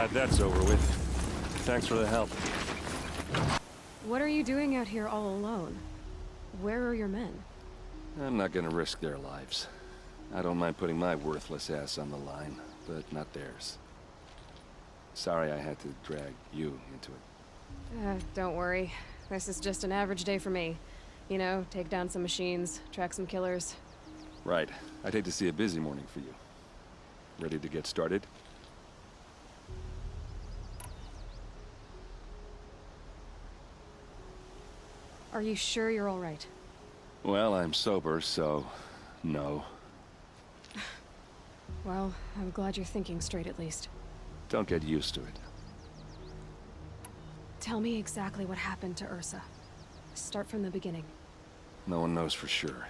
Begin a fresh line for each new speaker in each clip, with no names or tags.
Glad that's over with. Thanks for the help.
What are you doing out here all alone? Where are your men?
I'm not gonna risk their lives. I don't mind putting my worthless ass on the line, but not theirs. Sorry I had to drag you into it.
Don't worry. This is just an average day for me. You know, take down some machines, track some killers.
Right. I'd hate to see a busy morning for you. Ready to get started?
Are you sure you're all right?
Well, I'm sober, so... no.
Well, I'm glad you're thinking straight at least.
Don't get used to it.
Tell me exactly what happened to Ursa. Start from the beginning.
No one knows for sure.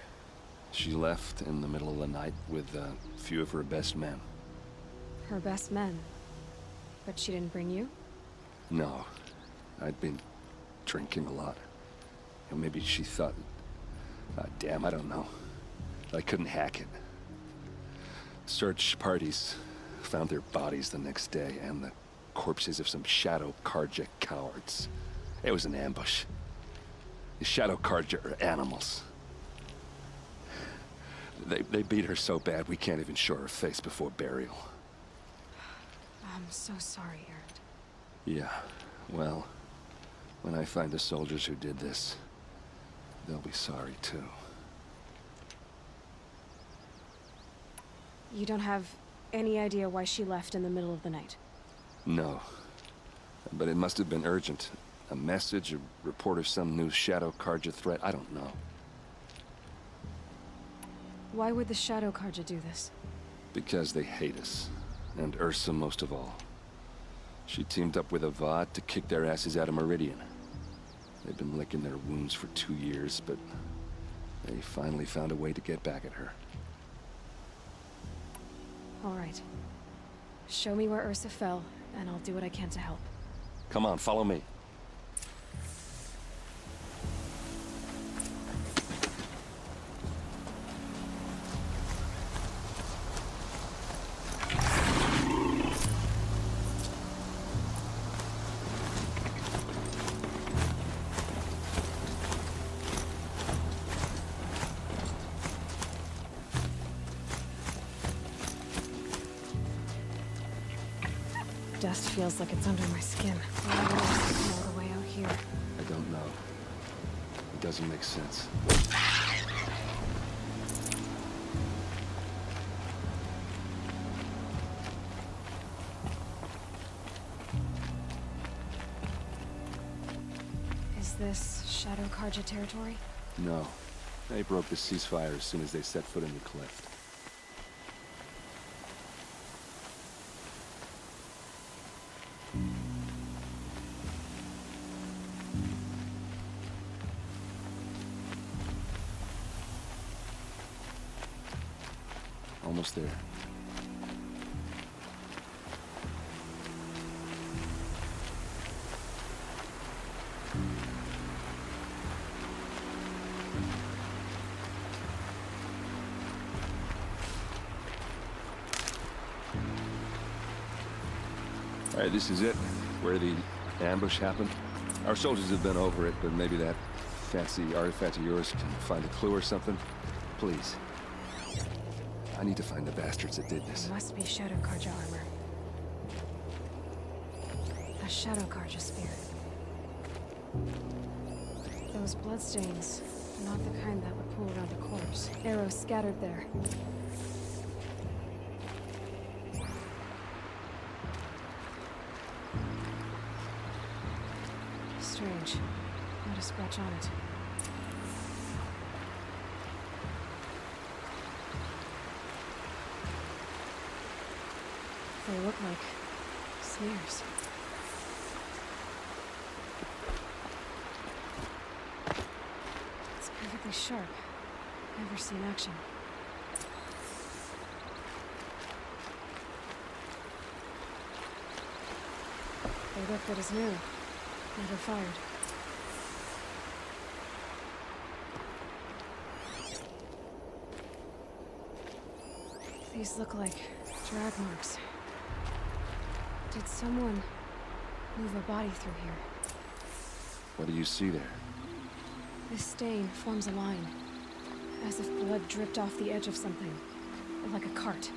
She left in the middle of the night with a few of her best men.
Her best men? But she didn't bring you?
No. I'd been drinking a lot. And maybe she thought... damn, I don't know. I couldn't hack it. Search parties found their bodies the next day, and the corpses of some Shadow Karja cowards. It was an ambush. The Shadow Karja are animals. They beat her so bad we can't even show her face before burial.
I'm so sorry, Aaron.
Yeah, well, when I find the soldiers who did this, they'll be sorry too.
You don't have any idea why she left in the middle of the night?
No. But it must have been urgent. A message, a report of some new Shadow Karja threat, I don't know.
Why would the Shadow Karja do this?
Because they hate us. And Ursa most of all. She teamed up with Avad to kick their asses out of Meridian. They've been licking their wounds for 2 years, but they finally found a way to get back at her.
All right. Show me where Ursa fell, and I'll do what I can to help.
Come on, follow me.
Dust feels like it's under my skin. Why would Ursa come all the way out here?
I don't know. It doesn't make sense.
Is this Shadow Karja territory?
No. They broke the ceasefire as soon as they set foot in the cleft. Almost there. All right, this is it, where the ambush happened. Our soldiers have been over it, but maybe that fancy artifact of yours can find a clue or something. Please. I need to find the bastards that did this.
Must be Shadow Karja armor. A Shadow Karja spear. Those bloodstains, not the kind that would pool around a corpse. Arrows scattered there. Strange. Not a scratch on it. They look like smears. It's perfectly sharp. Never seen action. They look good as new. Never fired. These look like drag marks. Did someone move a body through here?
What do you see there?
This stain forms a line, as if blood dripped off the edge of something, like a cart.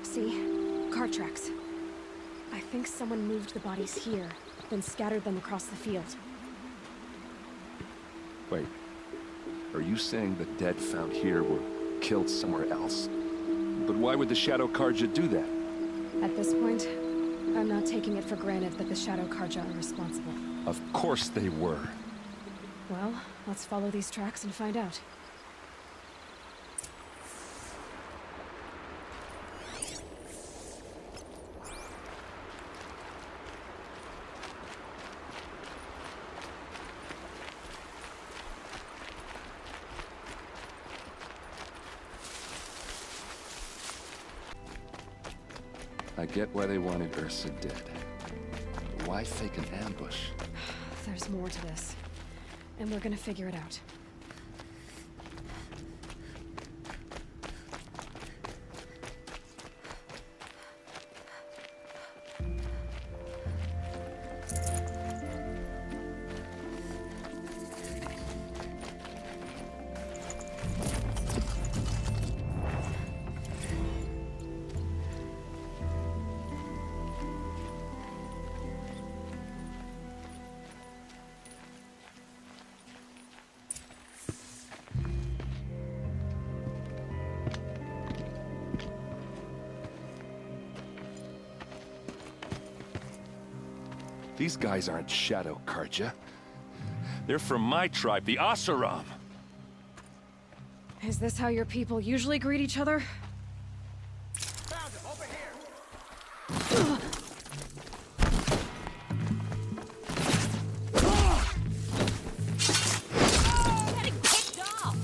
See? Cart tracks. I think someone moved the bodies here, then scattered them across the field.
Wait. Are you saying the dead found here were killed somewhere else? But why would the Shadow Karja do that?
At this point, I'm not taking it for granted that the Shadow Karja are responsible.
Of course they were.
Well, let's follow these tracks and find out.
I get why they wanted Ursa dead. But why fake an ambush?
There's more to this, and we're gonna figure it out.
These guys aren't Shadow Karja. They're from my tribe, the Asaram.
Is this how your people usually greet each other?
Found him, over here!
Getting picked off!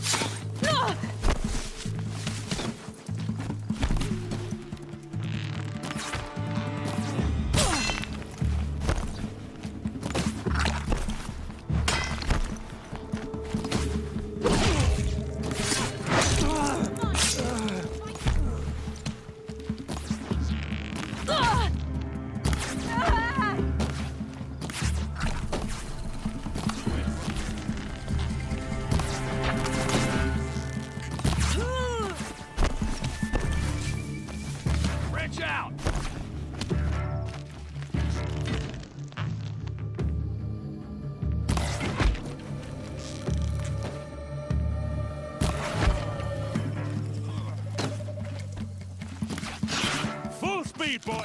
Branch out! Full speed, boy!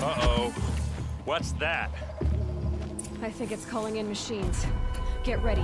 Uh-oh. What's that?
I think it's calling in machines. Get ready.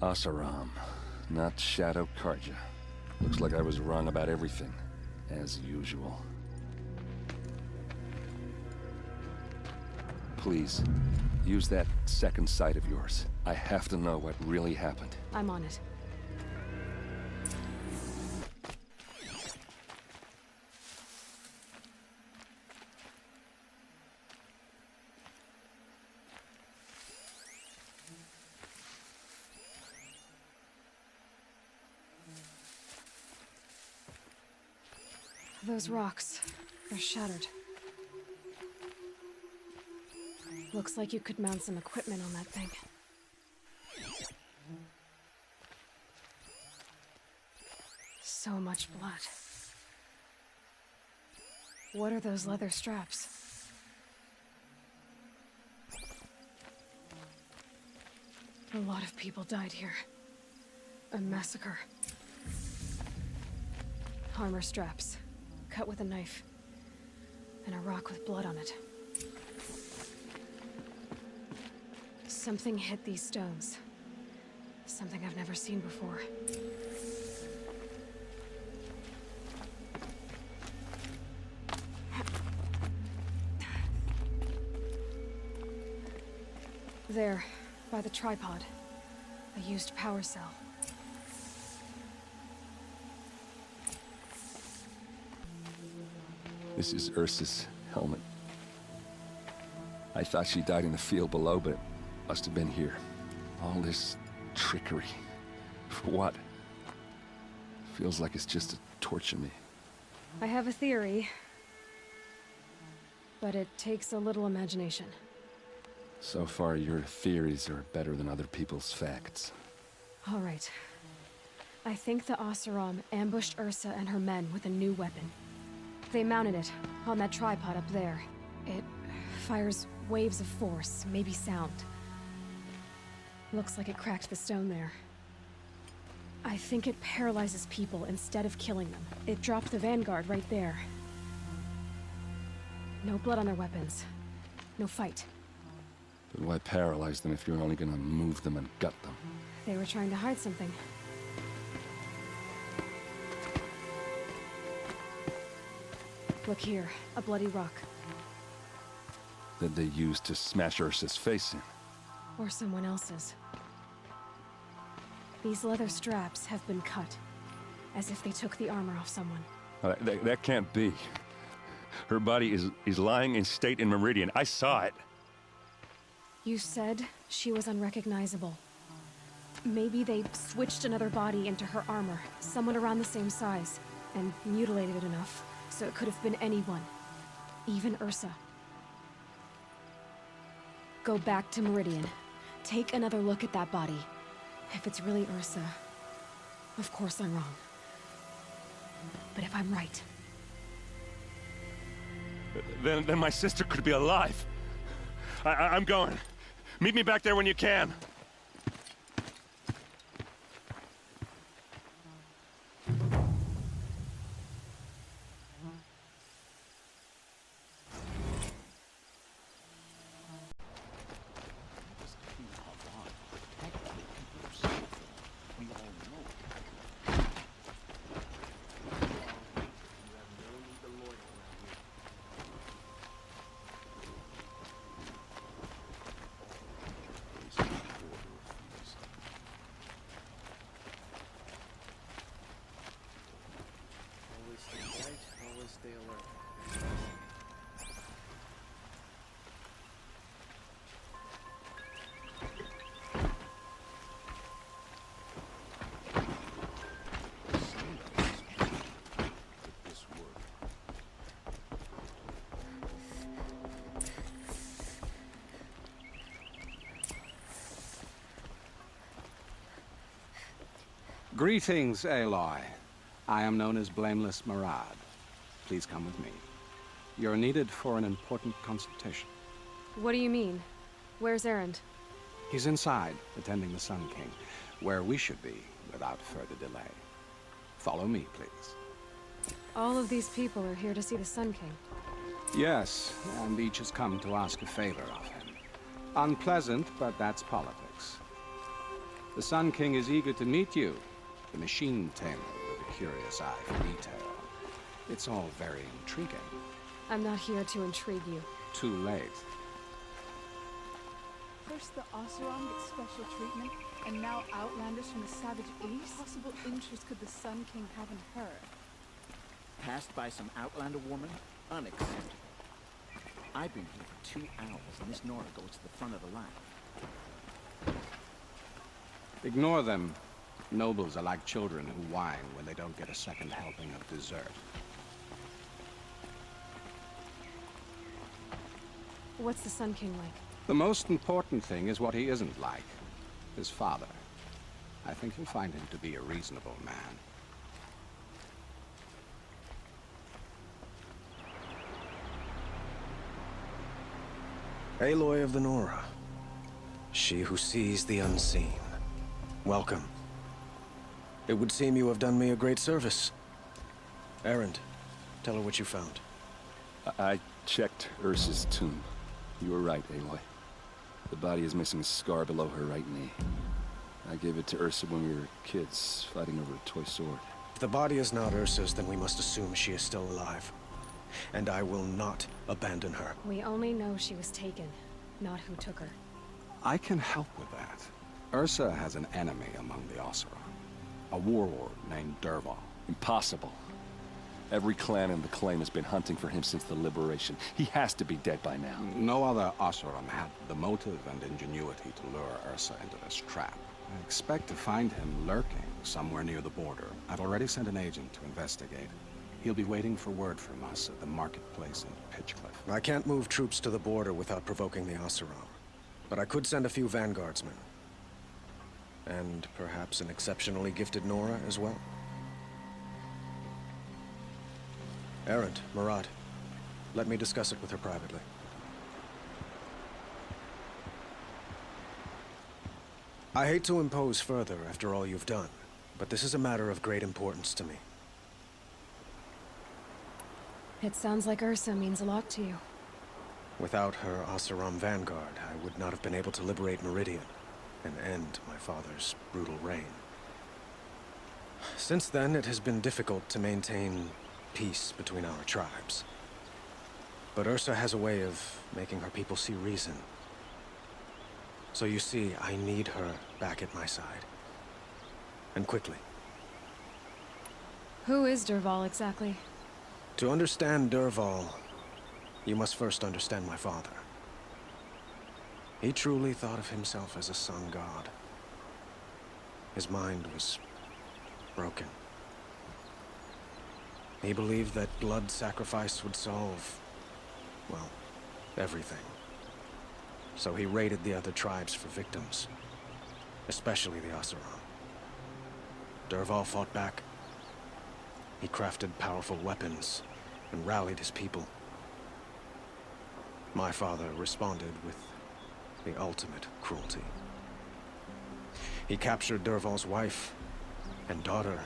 Asaram, not Shadow Karja. Looks like I was wrong about everything, as usual. Please, use that second sight of yours. I have to know what really happened.
I'm on it. Those rocks, they're shattered. Looks like you could mount some equipment on that thing. So much blood. What are those leather straps? A lot of people died here. A massacre. Armor straps, cut with a knife, and a rock with blood on it. Something hit these stones. Something I've never seen before. There, by the tripod. A used power cell.
This is Ursa's helmet. I thought she died in the field below, but it must have been here. All this trickery. For what? Feels like it's just to torture me.
I have a theory, but it takes a little imagination.
So far, your theories are better than other people's facts.
All right. I think the Oseram ambushed Ursa and her men with a new weapon. They mounted it on that tripod up there. It fires waves of force, maybe sound. Looks like it cracked the stone there. I think it paralyzes people instead of killing them. It dropped the vanguard right there. No blood on their weapons. No fight.
But why paralyze them if you're only gonna move them and gut them?
They were trying to hide something. Look here, a bloody rock.
That they used to smash Ursa's face in.
Or someone else's. These leather straps have been cut, as if they took the armor off someone.
That can't be. Her body is lying in state in Meridian. I saw it.
You said she was unrecognizable. Maybe they switched another body into her armor, someone around the same size, and mutilated it enough, so it could have been anyone. Even Ursa. Go back to Meridian. Take another look at that body. If it's really Ursa, of course I'm wrong. But if I'm right...
Then my sister could be alive. I'm going. Meet me back there when you can.
Always stay bright, always stay alert.
Greetings, Aloy. I am known as Blameless Marad. Please come with me. You're needed for an important consultation.
What do you mean? Where's Erend?
He's inside, attending the Sun King, where we should be without further delay. Follow me, please.
All of these people are here to see the Sun King.
Yes, and each has come to ask a favor of him. Unpleasant, but that's politics. The Sun King is eager to meet you, the machine tamer with a curious eye for detail. It's all very intriguing.
I'm not here to intrigue you.
Too late.
First the Oseram gets special treatment, and now outlanders from the savage east? What possible interest could the Sun King have in her?
Passed by some outlander woman? Unacceptable. I've been here for 2 hours, and this Nora goes to the front of the line.
Ignore them. Nobles are like children who whine when they don't get a second helping of dessert.
What's the Sun King like?
The most important thing is what he isn't like. His father. I think you'll find him to be a reasonable man.
Aloy of the Nora. She who sees the unseen. Welcome. It would seem you have done me a great service. Erend, tell her what you found.
I checked Ursa's tomb. You were right, Aloy. The body is missing a scar below her right knee. I gave it to Ursa when we were kids, fighting over a toy sword.
If the body is not Ursa's, then we must assume she is still alive. And I will not abandon her.
We only know she was taken, not who took her.
I can help with that. Ursa has an enemy among the Oseram. A warlord named Dervahl.
Impossible. Every clan in the claim has been hunting for him since the liberation. He has to be dead by now.
No other Oseram had the motive and ingenuity to lure Ursa into this trap. I expect to find him lurking somewhere near the border. I've already sent an agent to investigate. He'll be waiting for word from us at the marketplace in Pitchcliff.
I can't move troops to the border without provoking the Oseram. But I could send a few vanguardsmen. And perhaps an exceptionally gifted Nora as well. Erend, Murad, let me discuss it with her privately. I hate to impose further after all you've done, but this is a matter of great importance to me.
It sounds like Ursa means a lot to you.
Without her Oseram vanguard, I would not have been able to liberate Meridian and end my father's brutal reign. Since then, it has been difficult to maintain peace between our tribes. But Ursa has a way of making her people see reason. So you see, I need her back at my side. And quickly.
Who is Dervahl exactly?
To understand Dervahl, you must first understand my father. He truly thought of himself as a sun god. His mind was broken. He believed that blood sacrifice would solve, well, everything. So he raided the other tribes for victims, especially the Oseram. Dervahl fought back. He crafted powerful weapons and rallied his people. My father responded with the ultimate cruelty. He captured Dervahl's wife and daughter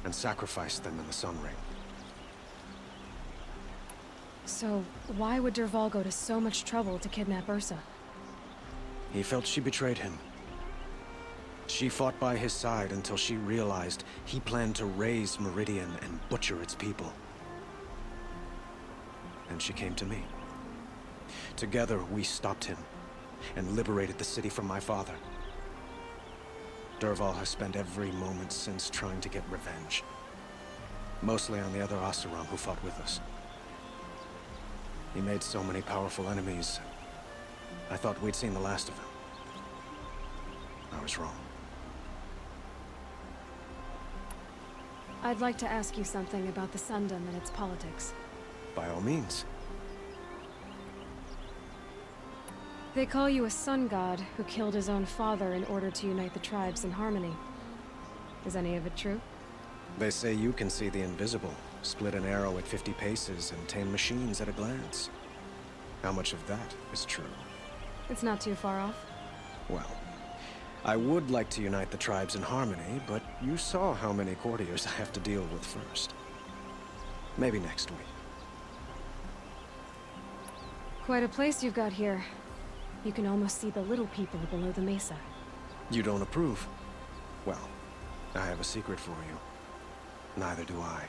and sacrificed them in the Sun Ring.
So, why would Dervahl go to so much trouble to kidnap Ursa?
He felt she betrayed him. She fought by his side until she realized he planned to raise Meridian and butcher its people. And she came to me. Together, we stopped him and liberated the city from my father. Dervahl has spent every moment since trying to get revenge. Mostly on the other Oseram who fought with us. He made so many powerful enemies. I thought we'd seen the last of him. I was wrong.
I'd like to ask you something about the Sundom and its politics.
By all means.
They call you a sun god who killed his own father in order to unite the tribes in harmony. Is any of it true?
They say you can see the invisible, split an arrow at 50 paces, and tame machines at a glance. How much of that is true?
It's not too far off.
Well, I would like to unite the tribes in harmony, but you saw how many courtiers I have to deal with first. Maybe next week.
Quite a place you've got here. You can almost see the little people below the mesa.
You don't approve? Well, I have a secret for you. Neither do I.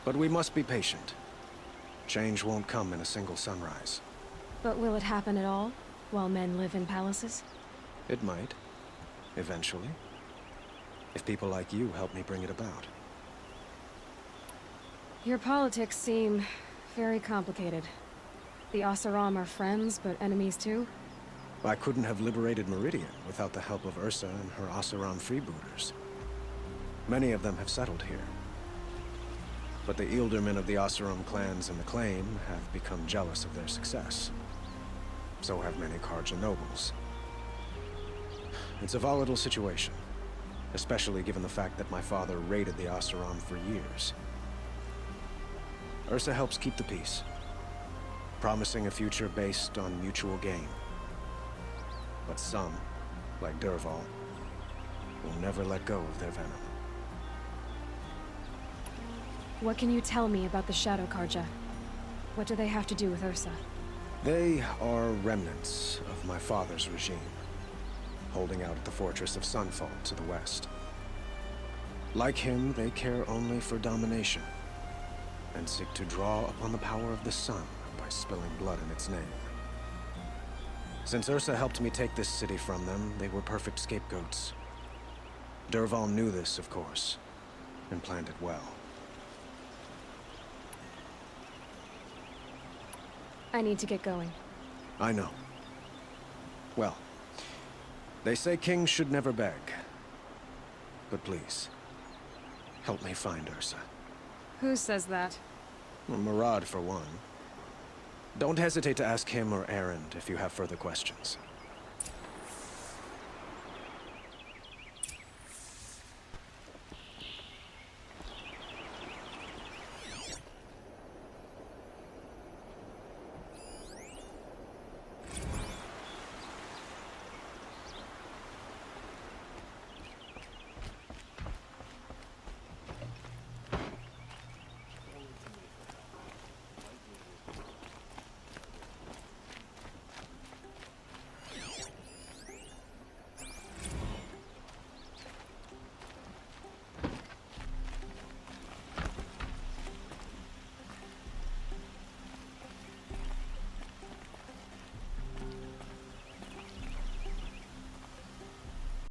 But we must be patient. Change won't come in a single sunrise.
But will it happen at all, while men live in palaces?
It might. Eventually. If people like you help me bring it about.
Your politics seem very complicated. The Oseram are friends, but enemies too?
I couldn't have liberated Meridian without the help of Ursa and her Oseram freebooters. Many of them have settled here. But the Ealdormen of the Oseram clans in the Claim have become jealous of their success. So have many Karja nobles. It's a volatile situation, especially given the fact that my father raided the Oseram for years. Ursa helps keep the peace, promising a future based on mutual gain. But some, like Dervahl, will never let go of their venom.
What can you tell me about the Shadow Karja? What do they have to do with Ursa?
They are remnants of my father's regime, holding out at the fortress of Sunfall to the west. Like him, they care only for domination, and seek to draw upon the power of the sun by spilling blood in its name. Since Ursa helped me take this city from them, they were perfect scapegoats. Dervahl knew this, of course, and planned it well.
I need to get going.
I know. Well, they say kings should never beg. But please, help me find Ursa.
Who says that?
Well, Murad, for one. Don't hesitate to ask him or Erend if you have further questions.